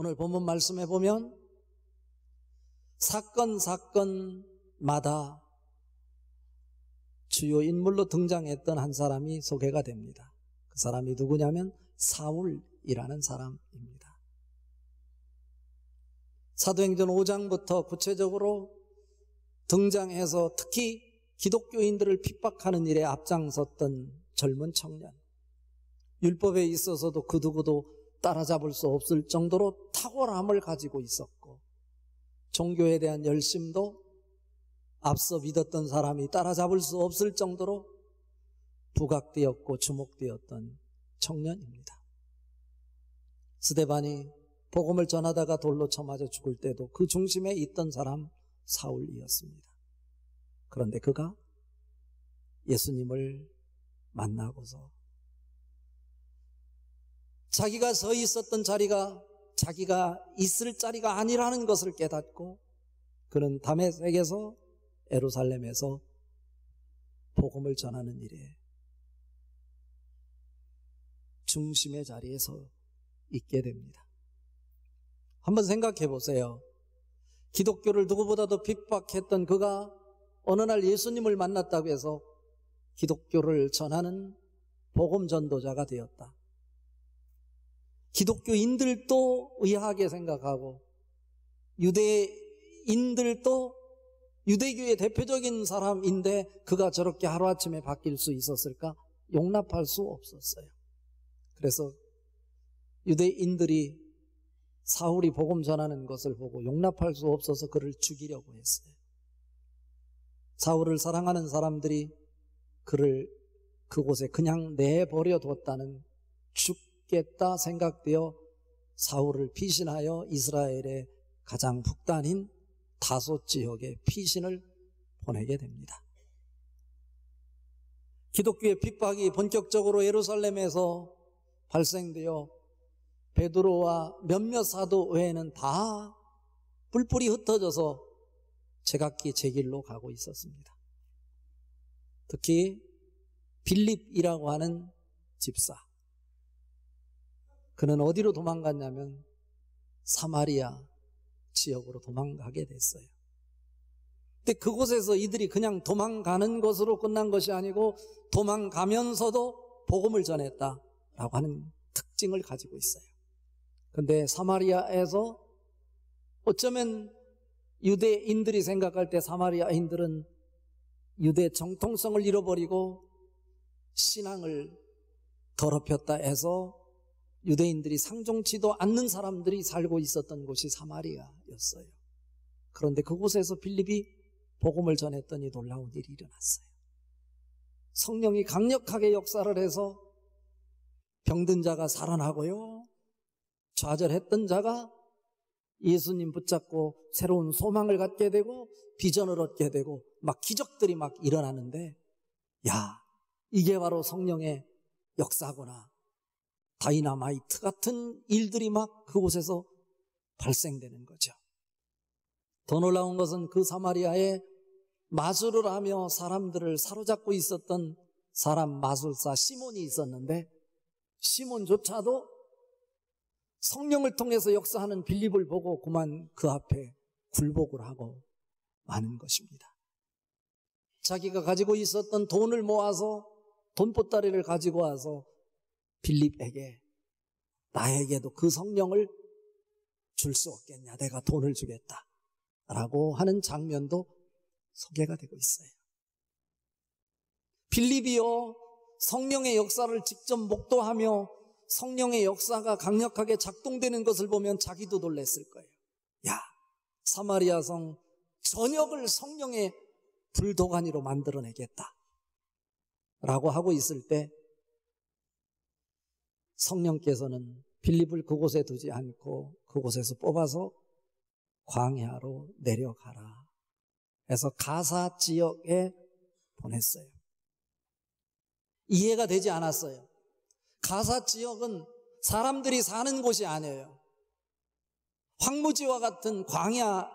오늘 본문 말씀에 보면 사건마다 주요 인물로 등장했던 한 사람이 소개가 됩니다. 그 사람이 누구냐면 사울이라는 사람입니다. 사도행전 5장부터 구체적으로 등장해서 특히 기독교인들을 핍박하는 일에 앞장섰던 젊은 청년, 율법에 있어서도 그 누구도 따라잡을 수 없을 정도로 탁월함을 가지고 있었고, 종교에 대한 열심도 앞서 믿었던 사람이 따라잡을 수 없을 정도로 부각되었고 주목되었던 청년입니다. 스데반이 복음을 전하다가 돌로 쳐맞아 죽을 때도 그 중심에 있던 사람 사울이었습니다. 그런데 그가 예수님을 만나고서 자기가 서 있었던 자리가 자기가 있을 자리가 아니라는 것을 깨닫고 그는 다메섹에서 예루살렘에서 복음을 전하는 일에 중심의 자리에 서 있게 됩니다. 한번 생각해 보세요. 기독교를 누구보다도 핍박했던 그가 어느 날 예수님을 만났다고 해서 기독교를 전하는 복음 전도자가 되었다. 기독교인들도 의아하게 생각하고 유대인들도 유대교의 대표적인 사람인데 그가 저렇게 하루아침에 바뀔 수 있었을까? 용납할 수 없었어요. 그래서 유대인들이 사울이 복음 전하는 것을 보고 용납할 수 없어서 그를 죽이려고 했어요. 사울을 사랑하는 사람들이 그를 그곳에 그냥 내버려 뒀다는 죽겠다 생각되어 사울을 피신하여 이스라엘의 가장 북단인 다소 지역에 피신을 보내게 됩니다. 기독교의 핍박이 본격적으로 예루살렘에서 발생되어 베드로와 몇몇 사도 외에는 다 뿔뿔이 흩어져서 제각기 제 길로 가고 있었습니다. 특히 빌립이라고 하는 집사, 그는 어디로 도망갔냐면 사마리아 지역으로 도망가게 됐어요. 근데 그곳에서 이들이 그냥 도망가는 것으로 끝난 것이 아니고 도망가면서도 복음을 전했다라고 하는 특징을 가지고 있어요. 근데 사마리아에서 어쩌면 유대인들이 생각할 때 사마리아인들은 유대 정통성을 잃어버리고 신앙을 더럽혔다 해서 유대인들이 상종치도 않는 사람들이 살고 있었던 곳이 사마리아였어요. 그런데 그곳에서 빌립이 복음을 전했더니 놀라운 일이 일어났어요. 성령이 강력하게 역사를 해서 병든 자가 살아나고요, 좌절했던 자가 예수님 붙잡고 새로운 소망을 갖게 되고 비전을 얻게 되고 막 기적들이 막 일어나는데, 야, 이게 바로 성령의 역사구나. 다이나마이트 같은 일들이 막 그곳에서 발생되는 거죠. 더 놀라운 것은 그 사마리아에 마술을 하며 사람들을 사로잡고 있었던 사람 마술사 시몬이 있었는데, 시몬조차도 성령을 통해서 역사하는 빌립을 보고 그만 그 앞에 굴복을 하고 마는 것입니다. 자기가 가지고 있었던 돈을 모아서 돈보따리를 가지고 와서 빌립에게, 나에게도 그 성령을 줄 수 없겠냐, 내가 돈을 주겠다 라고 하는 장면도 소개가 되고 있어요. 빌립이요, 성령의 역사를 직접 목도하며 성령의 역사가 강력하게 작동되는 것을 보면 자기도 놀랐을 거예요. 야, 사마리아 성 전역을 성령의 불도가니로 만들어내겠다 라고 하고 있을 때 성령께서는 빌립을 그곳에 두지 않고 그곳에서 뽑아서 광야로 내려가라 해서 가사 지역에 보냈어요. 이해가 되지 않았어요. 가사 지역은 사람들이 사는 곳이 아니에요. 황무지와 같은 광야예요.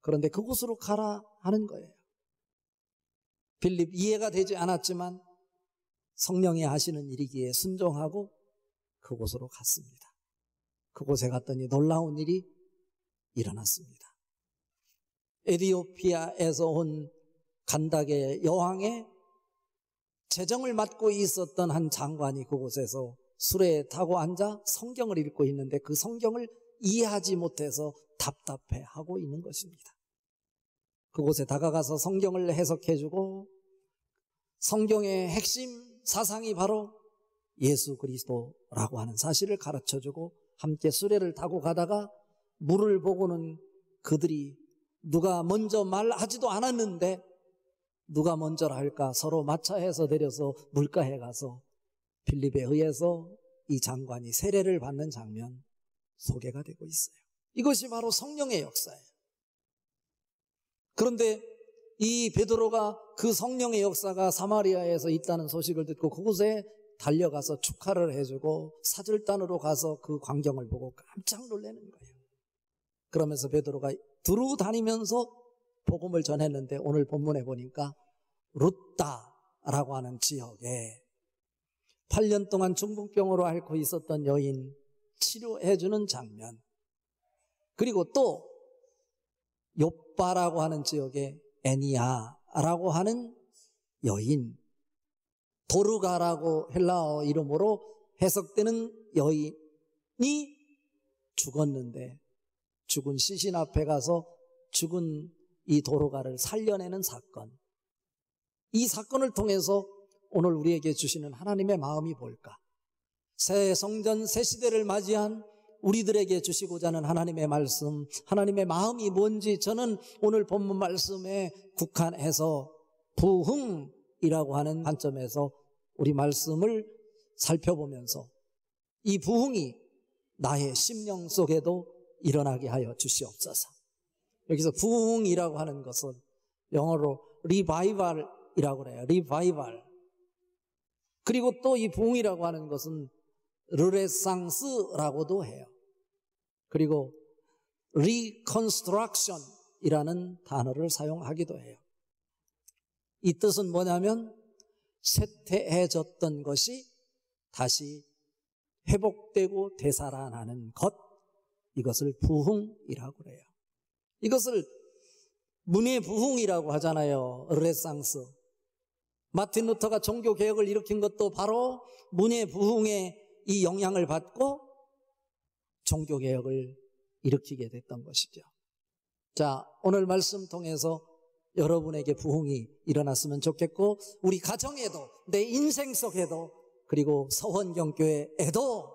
그런데 그곳으로 가라 하는 거예요. 빌립 이해가 되지 않았지만 성령이 하시는 일이기에 순종하고 그곳으로 갔습니다. 그곳에 갔더니 놀라운 일이 일어났습니다. 에티오피아에서 온 간다게 여왕의 재정을 맡고 있었던 한 장관이 그곳에서 수레에 타고 앉아 성경을 읽고 있는데 그 성경을 이해하지 못해서 답답해하고 있는 것입니다. 그곳에 다가가서 성경을 해석해주고 성경의 핵심 사상이 바로 예수 그리스도라고 하는 사실을 가르쳐주고 함께 수레를 타고 가다가 물을 보고는 그들이 누가 먼저 말하지도 않았는데 누가 먼저라 할까 서로 마차해서 내려서 물가에 가서 빌립에 의해서 이 장관이 세례를 받는 장면 소개가 되고 있어요. 이것이 바로 성령의 역사예요. 그런데 이 베드로가 그 성령의 역사가 사마리아에서 있다는 소식을 듣고 그곳에 달려가서 축하를 해주고 사절단으로 가서 그 광경을 보고 깜짝 놀라는 거예요. 그러면서 베드로가 두루 다니면서 복음을 전했는데 오늘 본문에 보니까 룻다라고 하는 지역에 8년 동안 중풍병으로 앓고 있었던 여인 치료해주는 장면, 그리고 또 욥바라고 하는 지역에 애니아라고 하는 여인, 도르가라고 헬라어 이름으로 해석되는 여인이 죽었는데 죽은 시신 앞에 가서 죽은 이 도르가를 살려내는 사건, 이 사건을 통해서 오늘 우리에게 주시는 하나님의 마음이 뭘까? 새 성전, 새 시대를 맞이한 우리들에게 주시고자 하는 하나님의 말씀, 하나님의 마음이 뭔지 저는 오늘 본문 말씀에 국한해서 부흥이라고 하는 관점에서 우리 말씀을 살펴보면서 이 부흥이 나의 심령 속에도 일어나게 하여 주시옵소서. 여기서 부흥이라고 하는 것은 영어로 리바이벌이라고 그래요. 리바이벌. 그리고 또 이 부흥이라고 하는 것은 르네상스라고도 해요. 그리고 리컨스트럭션이라는 단어를 사용하기도 해요. 이 뜻은 뭐냐면 쇠퇴해졌던 것이 다시 회복되고 되살아나는 것, 이것을 부흥이라고 해요. 이것을 문예 부흥이라고 하잖아요. 르네상스. 마틴 루터가 종교개혁을 일으킨 것도 바로 문예 부흥의 이 영향을 받고 종교개혁을 일으키게 됐던 것이죠. 자, 오늘 말씀 통해서 여러분에게 부흥이 일어났으면 좋겠고 우리 가정에도, 내 인생 속에도, 그리고 서원경교회에도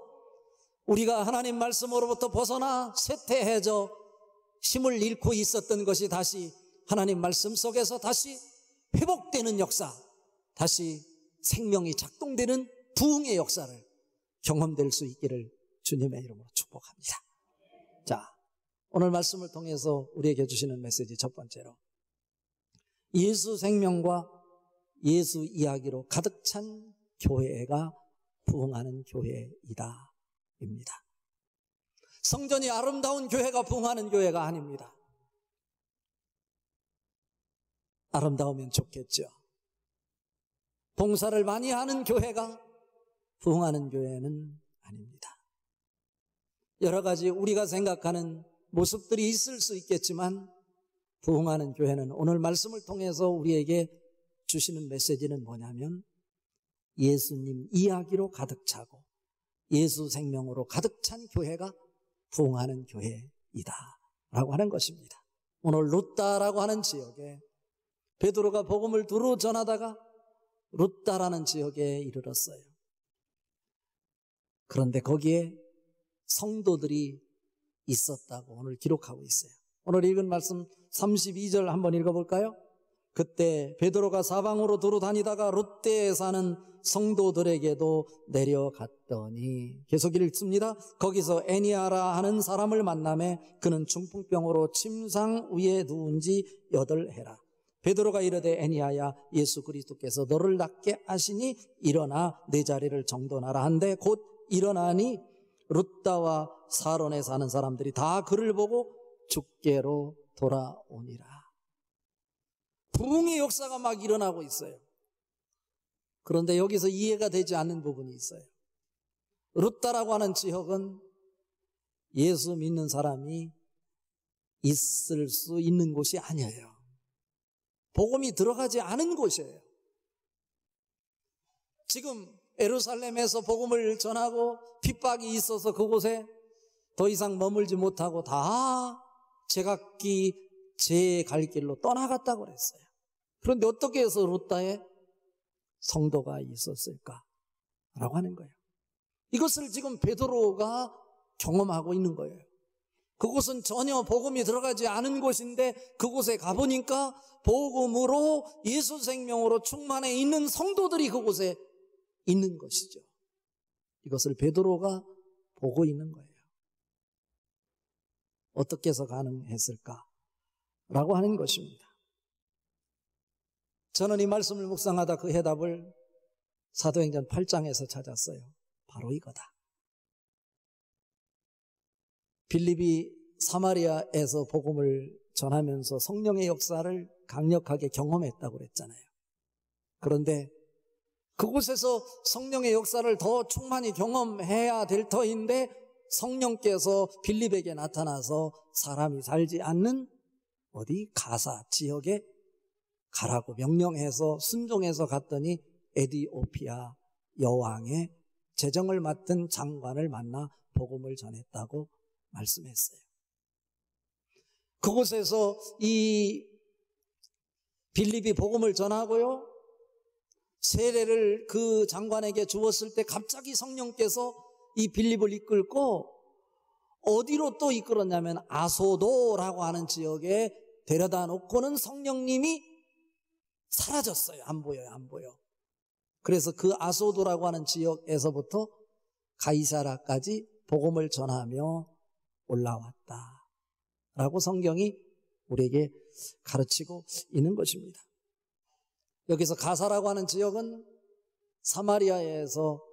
우리가 하나님 말씀으로부터 벗어나 쇠퇴해져 힘을 잃고 있었던 것이 다시 하나님 말씀 속에서 다시 회복되는 역사, 다시 생명이 작동되는 부흥의 역사를 경험될 수 있기를 주님의 이름으로 축복합니다. 자, 오늘 말씀을 통해서 우리에게 주시는 메시지 첫 번째로 예수 생명과 예수 이야기로 가득 찬 교회가 부흥하는 교회이다 입니다. 성전이 아름다운 교회가 부흥하는 교회가 아닙니다. 아름다우면 좋겠죠. 봉사를 많이 하는 교회가 부흥하는 교회는 아닙니다. 여러 가지 우리가 생각하는 모습들이 있을 수 있겠지만 부흥하는 교회는 오늘 말씀을 통해서 우리에게 주시는 메시지는 뭐냐면 예수님 이야기로 가득 차고 예수 생명으로 가득 찬 교회가 부흥하는 교회이다 라고 하는 것입니다. 오늘 룻다라고 하는 지역에 베드로가 복음을 두루 전하다가 룻다라는 지역에 이르렀어요. 그런데 거기에 성도들이 있었다고 오늘 기록하고 있어요. 오늘 읽은 말씀 32절 한번 읽어볼까요? 그때 베드로가 사방으로 두루 다니다가 룻대에 사는 성도들에게도 내려갔더니, 계속 읽습니다. 거기서 애니아라 하는 사람을 만나매 그는 중풍병으로 침상 위에 누운 지 8해라. 베드로가 이르되 애니아야, 예수 그리스도께서 너를 낫게 하시니 일어나 내 자리를 정돈하라 한데 곧 일어나니 룻다와 사론에 사는 사람들이 다 그를 보고 주께로 돌아오니라. 부흥의 역사가 막 일어나고 있어요. 그런데 여기서 이해가 되지 않는 부분이 있어요. 룻다라고 하는 지역은 예수 믿는 사람이 있을 수 있는 곳이 아니에요. 복음이 들어가지 않은 곳이에요. 지금 예루살렘에서 복음을 전하고 핍박이 있어서 그곳에 더 이상 머물지 못하고 다 제각기 제 갈 길로 떠나갔다고 그랬어요. 그런데 어떻게 해서 루다에 성도가 있었을까? 라고 하는 거예요. 이것을 지금 베드로가 경험하고 있는 거예요. 그곳은 전혀 복음이 들어가지 않은 곳인데 그곳에 가보니까 복음으로 예수 생명으로 충만해 있는 성도들이 그곳에 있는 것이죠. 이것을 베드로가 보고 있는 거예요. 어떻게 해서 가능했을까? 라고 하는 것입니다. 저는 이 말씀을 묵상하다 그 해답을 사도행전 8장에서 찾았어요. 바로 이거다. 빌립이 사마리아에서 복음을 전하면서 성령의 역사를 강력하게 경험했다고 그랬잖아요. 그런데 그곳에서 성령의 역사를 더 충만히 경험해야 될 터인데 성령께서 빌립에게 나타나서 사람이 살지 않는 어디 가사 지역에 가라고 명령해서 순종해서 갔더니 에디오피아 여왕의 재정을 맡은 장관을 만나 복음을 전했다고 말씀했어요. 그곳에서 이 빌립이 복음을 전하고요, 세례를 그 장관에게 주었을 때 갑자기 성령께서 이 빌립을 이끌고 어디로 또 이끌었냐면 아소도라고 하는 지역에 데려다 놓고는 성령님이 사라졌어요. 안 보여요, 안 보여. 그래서 그 아소도라고 하는 지역에서부터 가이사라까지 복음을 전하며 올라왔다 라고 성경이 우리에게 가르치고 있는 것입니다. 여기서 가사라고 하는 지역은 사마리아에서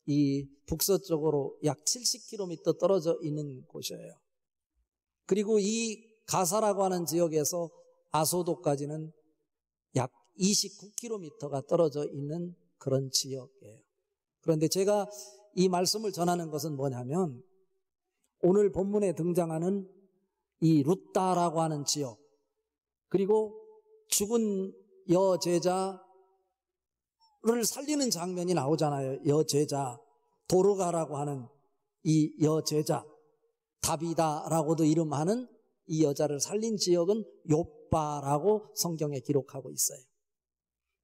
이 북서쪽으로 약 70km 떨어져 있는 곳이에요. 그리고 이 가사라고 하는 지역에서 아소도까지는 약 29km가 떨어져 있는 그런 지역이에요. 그런데 제가 이 말씀을 전하는 것은 뭐냐면 오늘 본문에 등장하는 이 루다라고 하는 지역, 그리고 죽은 여제자를 살리는 장면이 나오잖아요. 여제자, 도르가라고 하는 이 여제자, 다비다라고도 이름하는 이 여자를 살린 지역은 요빠라고 성경에 기록하고 있어요.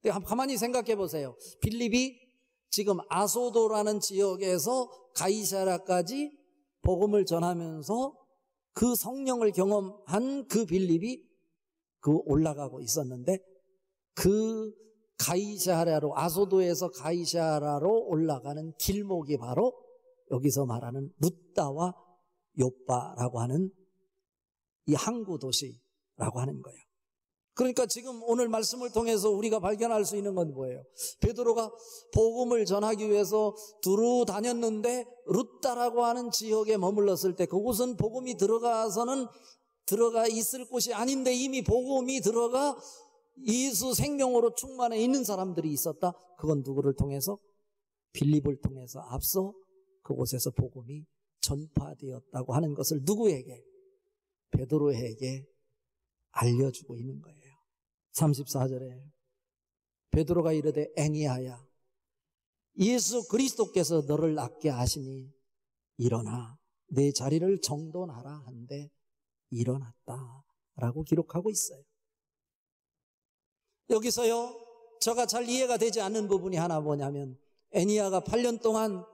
근데 가만히 생각해 보세요. 빌립이 지금 아소도라는 지역에서 가이사라까지 복음을 전하면서 그 성령을 경험한 그 빌립이 그 올라가고 있었는데 그 가이사라로, 아소도에서 가이사라로 올라가는 길목이 바로 여기서 말하는 루다와 요빠라고 하는 이 항구 도시라고 하는 거예요. 그러니까 지금 오늘 말씀을 통해서 우리가 발견할 수 있는 건 뭐예요? 베드로가 복음을 전하기 위해서 두루 다녔는데 루다라고 하는 지역에 머물렀을 때 그곳은 복음이 들어가서는 들어가 있을 곳이 아닌데 이미 복음이 들어가 예수 생명으로 충만해 있는 사람들이 있었다. 그건 누구를 통해서? 빌립을 통해서 앞서 그곳에서 복음이 전파되었다고 하는 것을 누구에게? 베드로에게 알려주고 있는 거예요. 34절에 베드로가 이르되 애니아야, 예수 그리스도께서 너를 낫게 하시니 일어나 내 자리를 정돈하라 한데 일어났다 라고 기록하고 있어요. 여기서요, 제가 잘 이해가 되지 않는 부분이 하나 뭐냐면 애니아가 8년 동안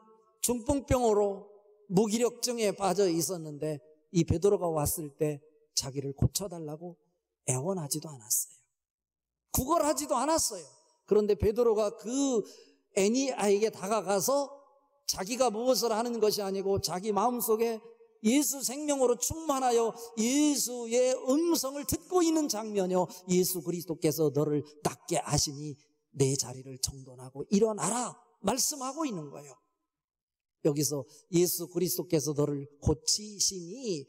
중풍병으로 무기력증에 빠져 있었는데 이 베드로가 왔을 때 자기를 고쳐달라고 애원하지도 않았어요. 구걸하지도 않았어요. 그런데 베드로가 그 애니아에게 다가가서 자기가 무엇을 하는 것이 아니고 자기 마음속에 예수 생명으로 충만하여 예수의 음성을 듣고 있는 장면이요, 예수 그리스도께서 너를 낫게 하시니 내 자리를 정돈하고 일어나라 말씀하고 있는 거예요. 여기서 예수 그리스도께서 너를 고치시니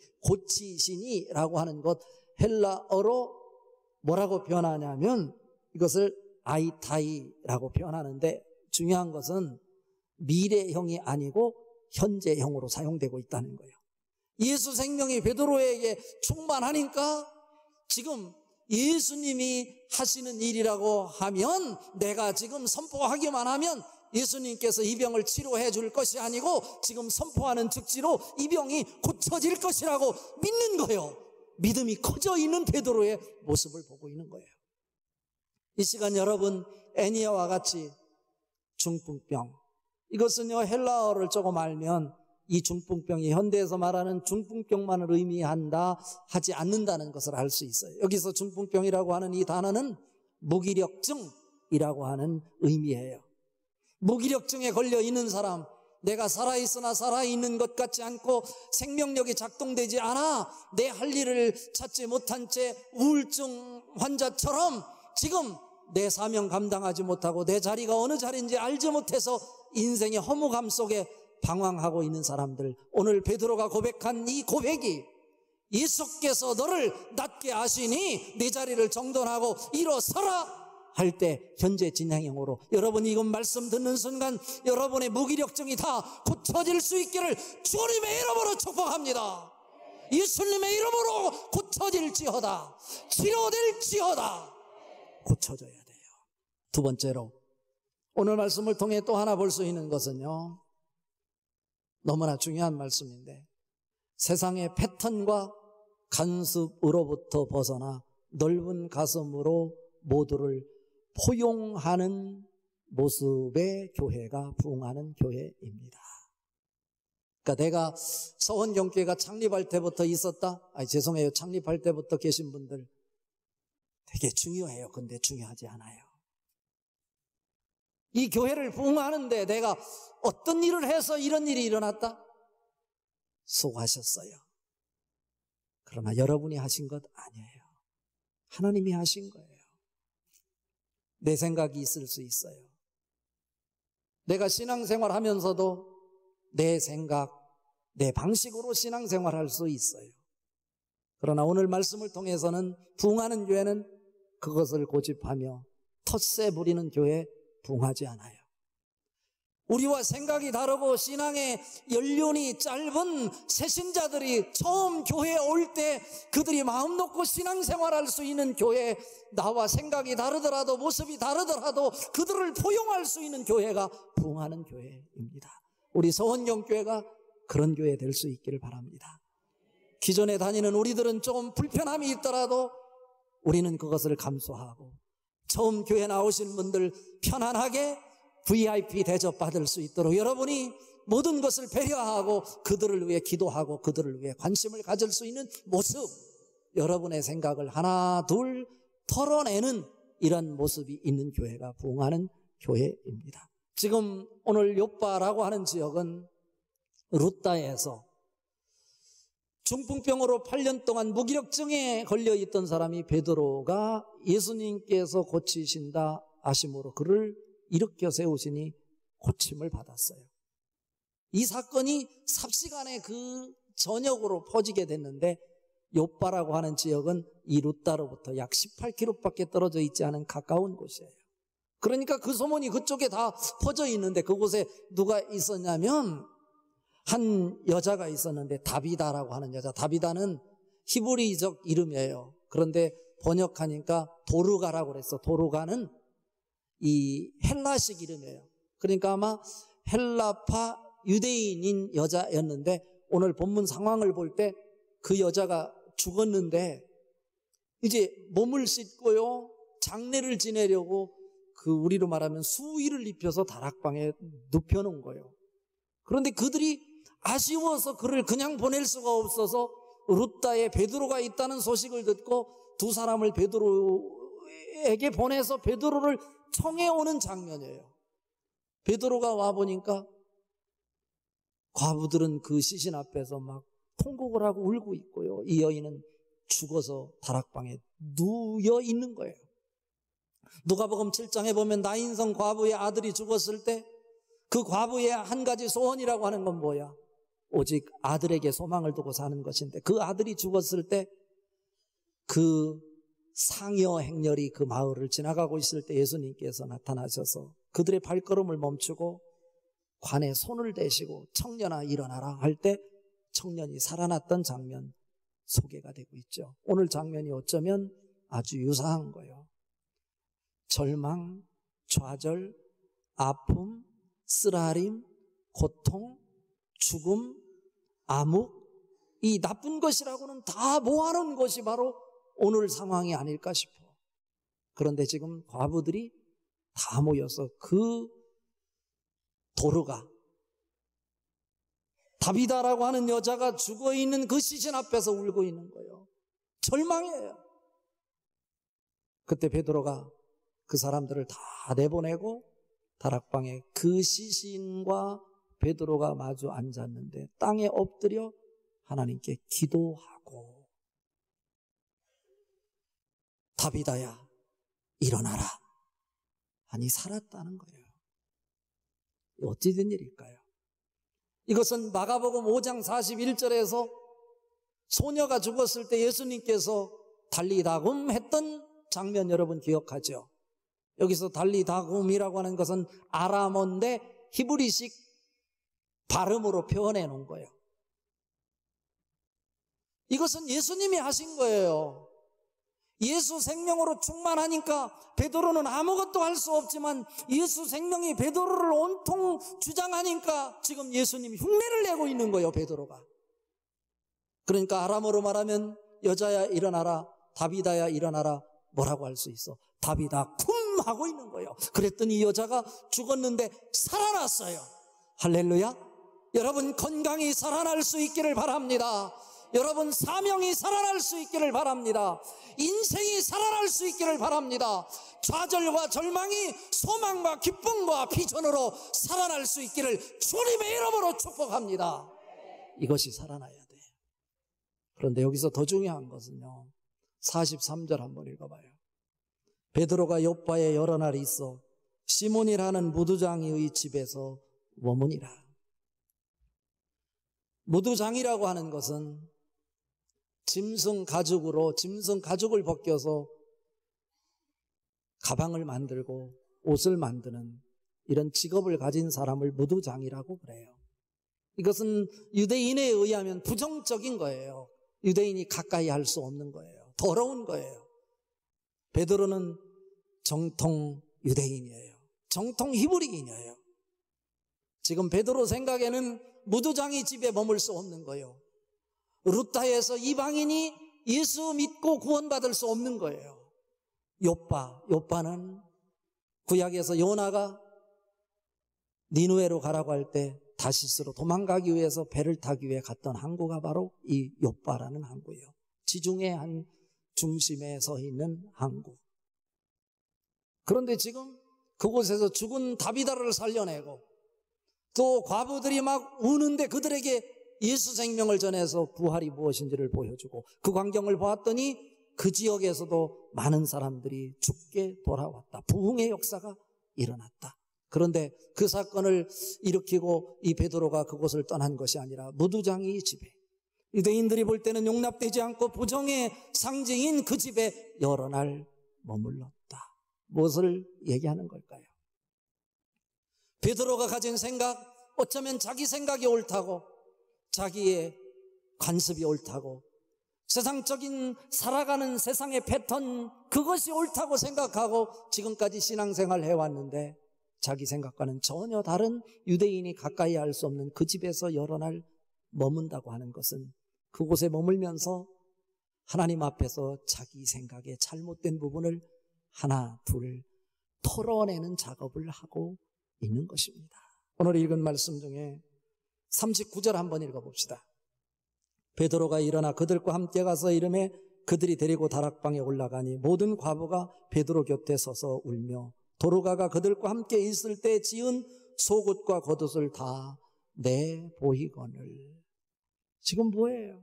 라고 하는 것, 헬라어로 뭐라고 표현하냐면 이것을 아이타이라고 표현하는데 중요한 것은 미래형이 아니고 현재형으로 사용되고 있다는 거예요. 예수 생명이 베드로에게 충만하니까 지금 예수님이 하시는 일이라고 하면 내가 지금 선포하기만 하면 예수님께서 이 병을 치료해 줄 것이 아니고 지금 선포하는 즉지로 이 병이 고쳐질 것이라고 믿는 거예요. 믿음이 커져 있는 베드로의 모습을 보고 있는 거예요. 이 시간 여러분, 애니아와 같이 중풍병, 이것은요 헬라어를 조금 알면 이 중풍병이 현대에서 말하는 중풍병만을 의미한다 하지 않는다는 것을 알 수 있어요. 여기서 중풍병이라고 하는 이 단어는 무기력증이라고 하는 의미예요. 무기력증에 걸려 있는 사람, 내가 살아있으나 살아있는 것 같지 않고 생명력이 작동되지 않아 내 할 일을 찾지 못한 채 우울증 환자처럼 지금 내 사명 감당하지 못하고 내 자리가 어느 자리인지 알지 못해서 인생의 허무감 속에 방황하고 있는 사람들, 오늘 베드로가 고백한 이 고백이 예수께서 너를 낫게 하시니 네 자리를 정돈하고 일어서라 할 때 현재 진행형으로 여러분이 이건 말씀 듣는 순간 여러분의 무기력증이 다 고쳐질 수 있기를 주님의 이름으로 축복합니다. 예수님의 이름으로 고쳐질지어다, 치료될지어다. 고쳐져야 돼요. 두 번째로 오늘 말씀을 통해 또 하나 볼 수 있는 것은요, 너무나 중요한 말씀인데, 세상의 패턴과 간섭으로부터 벗어나 넓은 가슴으로 모두를 포용하는 모습의 교회가 부흥하는 교회입니다. 그러니까 내가 서원경교회가 창립할 때부터 있었다? 죄송해요. 창립할 때부터 계신 분들 되게 중요해요. 근데 중요하지 않아요. 이 교회를 부흥하는데 내가 어떤 일을 해서 이런 일이 일어났다? 수고하셨어요. 그러나 여러분이 하신 것 아니에요. 하나님이 하신 거예요. 내 생각이 있을 수 있어요. 내가 신앙생활 하면서도 내 생각, 내 방식으로 신앙생활 할 수 있어요. 그러나 오늘 말씀을 통해서는 부흥하는 교회는 그것을 고집하며 텃세 부리는 교회 부흥하지 않아요. 우리와 생각이 다르고 신앙의 연륜이 짧은 새신자들이 처음 교회에 올 때 그들이 마음 놓고 신앙생활할 수 있는 교회, 나와 생각이 다르더라도 모습이 다르더라도 그들을 포용할 수 있는 교회가 부흥하는 교회입니다. 우리 서원경교회가 그런 교회 될 수 있기를 바랍니다. 기존에 다니는 우리들은 조금 불편함이 있더라도 우리는 그것을 감수하고 처음 교회 나오신 분들 편안하게 VIP 대접받을 수 있도록 여러분이 모든 것을 배려하고 그들을 위해 기도하고 그들을 위해 관심을 가질 수 있는 모습, 여러분의 생각을 하나 둘 털어내는 이런 모습이 있는 교회가 부흥하는 교회입니다. 지금 오늘 요빠라고 하는 지역은 루따에서 중풍병으로 8년 동안 무기력증에 걸려있던 사람이 베드로가 예수님께서 고치신다 하심으로 그를 일으켜 세우시니 고침을 받았어요. 이 사건이 삽시간에 그 전역으로 퍼지게 됐는데 요빠라고 하는 지역은 이 루따로부터 약 18km밖에 떨어져 있지 않은 가까운 곳이에요. 그러니까 그 소문이 그쪽에 다 퍼져 있는데 그곳에 누가 있었냐면 한 여자가 있었는데 다비다라고 하는 여자. 다비다는 히브리적 이름이에요. 그런데 번역하니까 도르가라고 그랬어. 도르가는 이 헬라식 이름이에요. 그러니까 아마 헬라파 유대인인 여자였는데 오늘 본문 상황을 볼 때 그 여자가 죽었는데 이제 몸을 씻고요 장례를 지내려고 그 우리로 말하면 수의를 입혀서 다락방에 눕혀놓은 거예요. 그런데 그들이 아쉬워서 그를 그냥 보낼 수가 없어서 루따에 베드로가 있다는 소식을 듣고 두 사람을 베드로에게 보내서 베드로를 청해오는 장면이에요. 베드로가 와보니까 과부들은 그 시신 앞에서 막 통곡을 하고 울고 있고요. 이 여인은 죽어서 다락방에 누워 있는 거예요. 누가복음 7장에 보면 나인성 과부의 아들이 죽었을 때 그 과부의 한 가지 소원이라고 하는 건 뭐야? 오직 아들에게 소망을 두고 사는 것인데 그 아들이 죽었을 때 그 상여 행렬이 그 마을을 지나가고 있을 때 예수님께서 나타나셔서 그들의 발걸음을 멈추고 관에 손을 대시고 청년아 일어나라 할 때 청년이 살아났던 장면 소개가 되고 있죠. 오늘 장면이 어쩌면 아주 유사한 거예요. 절망, 좌절, 아픔, 쓰라림, 고통, 죽음, 암흑, 이 나쁜 것이라고는 다 모아놓은 것이 바로 오늘 상황이 아닐까 싶어. 그런데 지금 과부들이 다 모여서 그 도르가, 다비다라고 하는 여자가 죽어있는 그 시신 앞에서 울고 있는 거예요. 절망이에요. 그때 베드로가 그 사람들을 다 내보내고 다락방에 그 시신과 베드로가 마주 앉았는데 땅에 엎드려 하나님께 기도하고, 다비다야 일어나라 하니 살았다는 거예요. 어찌 된 일일까요? 이것은 마가복음 5장 41절에서 소녀가 죽었을 때 예수님께서 달리다굼 했던 장면 여러분 기억하죠? 여기서 달리다굼이라고 하는 것은 아람어인데 히브리식 발음으로 표현해 놓은 거예요. 이것은 예수님이 하신 거예요. 예수 생명으로 충만하니까 베드로는 아무것도 할 수 없지만 예수 생명이 베드로를 온통 주장하니까 지금 예수님이 흉내를 내고 있는 거예요, 베드로가. 그러니까 아람어로 말하면 여자야 일어나라, 다비다야 일어나라, 뭐라고 할 수 있어? 다비다 쿰 하고 있는 거예요. 그랬더니 이 여자가 죽었는데 살아났어요. 할렐루야. 여러분 건강히 살아날 수 있기를 바랍니다. 여러분 사명이 살아날 수 있기를 바랍니다. 인생이 살아날 수 있기를 바랍니다. 좌절과 절망이 소망과 기쁨과 비전으로 살아날 수 있기를 주님의 이름으로 축복합니다. 이것이 살아나야 돼. 그런데 여기서 더 중요한 것은요, 43절 한번 읽어봐요. 베드로가 요빠에 여러 날 있어 시몬이라는 무두장이의 집에서 머무니라. 무두장이라고 하는 것은 짐승 가죽을 벗겨서 가방을 만들고 옷을 만드는 이런 직업을 가진 사람을 무두장이라고 그래요. 이것은 유대인에 의하면 부정적인 거예요. 유대인이 가까이 할 수 없는 거예요. 더러운 거예요. 베드로는 정통 유대인이에요. 정통 히브리인이에요. 지금 베드로 생각에는 무두장이 집에 머물 수 없는 거예요. 루타에서 이방인이 예수 믿고 구원받을 수 없는 거예요. 요빠는 구약에서 요나가 니누에로 가라고 할 때 다시스로 도망가기 위해서 배를 타기 위해 갔던 항구가 바로 이 요빠라는 항구예요. 지중해 한 중심에 서 있는 항구. 그런데 지금 그곳에서 죽은 다비다를 살려내고 또 과부들이 막 우는데 그들에게 예수 생명을 전해서 부활이 무엇인지를 보여주고, 그 광경을 보았더니 그 지역에서도 많은 사람들이 죽게 돌아왔다. 부흥의 역사가 일어났다. 그런데 그 사건을 일으키고 이 베드로가 그곳을 떠난 것이 아니라 무두장이 집에, 유대인들이 볼 때는 용납되지 않고 부정의 상징인 그 집에 여러 날 머물렀다. 무엇을 얘기하는 걸까요? 베드로가 가진 생각, 어쩌면 자기 생각이 옳다고, 자기의 관습이 옳다고, 세상적인 살아가는 세상의 패턴, 그것이 옳다고 생각하고 지금까지 신앙생활을 해왔는데 자기 생각과는 전혀 다른 유대인이 가까이 할 수 없는 그 집에서 여러 날 머문다고 하는 것은 그곳에 머물면서 하나님 앞에서 자기 생각의 잘못된 부분을 하나 둘 털어내는 작업을 하고 있는 것입니다. 오늘 읽은 말씀 중에 39절 한번 읽어봅시다. 베드로가 일어나 그들과 함께 가서 이르매 그들이 데리고 다락방에 올라가니 모든 과부가 베드로 곁에 서서 울며 도르가가 그들과 함께 있을 때 지은 속옷과 겉옷을 다 내보이거늘. 지금 뭐예요?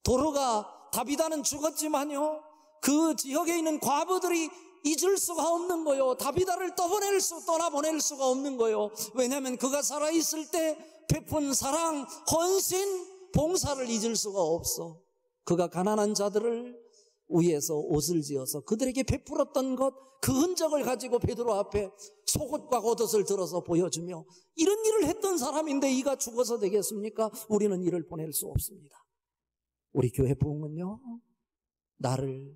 도르가, 다비다는 죽었지만요, 그 지역에 있는 과부들이 잊을 수가 없는 거예요. 다비다를 떠나보낼 수가 없는 거예요. 왜냐하면 그가 살아있을 때 베푼 사랑, 헌신, 봉사를 잊을 수가 없어. 그가 가난한 자들을 위에서 옷을 지어서 그들에게 베풀었던 것, 그 흔적을 가지고 베드로 앞에 속옷과 겉옷을 들어서 보여주며 이런 일을 했던 사람인데 이가 죽어서 되겠습니까? 우리는 이를 보낼 수 없습니다. 우리 교회 부흥은요, 나를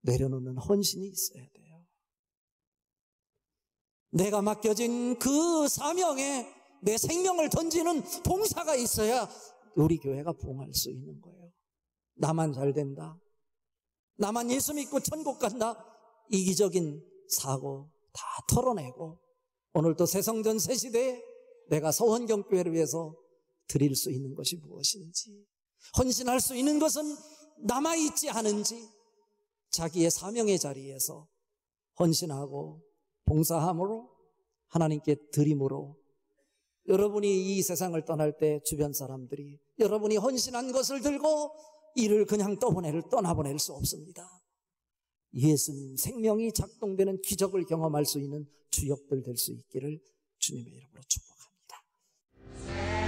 내려놓는 헌신이 있어야 돼요. 내가 맡겨진 그 사명에 내 생명을 던지는 봉사가 있어야 우리 교회가 부흥할 수 있는 거예요. 나만 잘 된다, 나만 예수 믿고 천국 간다, 이기적인 사고 다 털어내고 오늘도 새성전 새시대에 내가 서원경교회를 위해서 드릴 수 있는 것이 무엇인지, 헌신할 수 있는 것은 남아있지 않은지, 자기의 사명의 자리에서 헌신하고 봉사함으로 하나님께 드림으로 여러분이 이 세상을 떠날 때 주변 사람들이 여러분이 헌신한 것을 들고 이를 그냥 떠나보낼 수 없습니다. 예수님 생명이 작동되는 기적을 경험할 수 있는 주역들 될 수 있기를 주님의 이름으로 축복합니다.